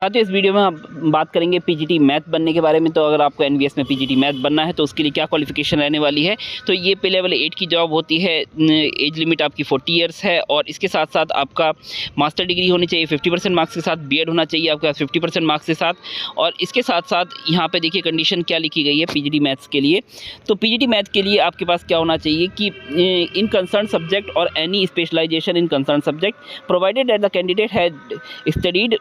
साथियों इस वीडियो में हम बात करेंगे पीजीटी मैथ बनने के बारे में। तो अगर आपको एनवीएस में पीजीटी मैथ बनना है तो उसके लिए क्या क्वालिफिकेशन रहने वाली है। तो ये पे लेवल 8 की जॉब होती है। एज लिमिट आपकी 40 ईयर्स है और इसके साथ साथ आपका मास्टर डिग्री होनी चाहिए 50% मार्क्स के साथ। बीएड होना चाहिए आपके पास 50% मार्क्स के साथ। और इसके साथ साथ यहाँ पे देखिए कंडीशन क्या लिखी गई है पीजीटी मैथ्स के लिए। तो पीजीटी मैथ के लिए आपके पास क्या होना चाहिए कि इन कंसर्न सब्जेक्ट और any specialization in concern subject provided that the candidate had studied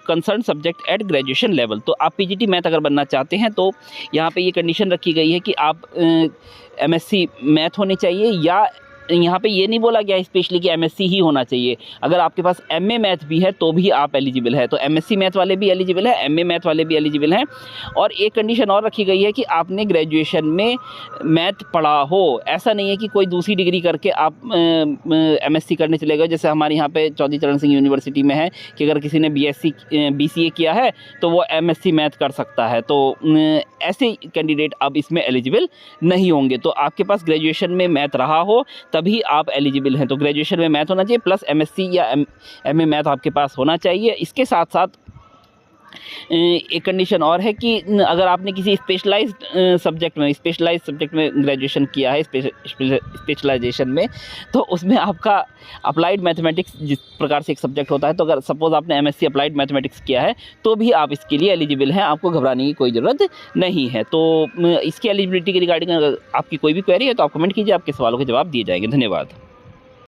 concern subject at graduation level. तो आप पीजीटी मैथ अगर बनना चाहते हैं तो यहाँ पे ये कंडीशन रखी गई है कि आप एमएससी मैथ होने चाहिए, या यहाँ पे ये नहीं बोला गया स्पेशली कि एमएससी ही होना चाहिए। अगर आपके पास एमए मैथ भी है तो भी आप एलिजिबल है। तो एमएससी मैथ वाले भी एलिजिबल है, एमए मैथ वाले भी एलिजिबल हैं। और एक कंडीशन और रखी गई है कि आपने ग्रेजुएशन में मैथ पढ़ा हो। ऐसा नहीं है कि कोई दूसरी डिग्री करके आप एमएससी करने चले गए। जैसे हमारे यहाँ पे चौधरी चरण सिंह यूनिवर्सिटी में है कि अगर किसी ने बीसीए किया है तो वो एमएससी मैथ कर सकता है। तो ऐसे कैंडिडेट अब इसमें एलिजिबल नहीं होंगे। तो आपके पास ग्रेजुएशन में मैथ रहा हो तभी आप एलिजिबल हैं। तो ग्रेजुएशन में मैथ होना चाहिए प्लस एमएससी या एमए मैथ आपके पास होना चाहिए। इसके साथ साथ एक कंडीशन और है कि अगर आपने किसी स्पेशलाइज्ड सब्जेक्ट में ग्रेजुएशन किया है स्पेशलाइजेशन में, तो उसमें आपका अप्लाइड मैथमेटिक्स जिस प्रकार से एक सब्जेक्ट होता है, तो अगर सपोज़ आपने एमएससी अप्लाइड मैथमेटिक्स किया है तो भी आप इसके लिए एलिजिबल हैं, आपको घबराने की कोई ज़रूरत नहीं है। तो इसकी एलिजिबिलिटी के रिगार्डिंग अगर आपकी कोई भी क्वेरी है तो आप कमेंट कीजिए, आपके सवालों के जवाब दिए जाएंगे। धन्यवाद।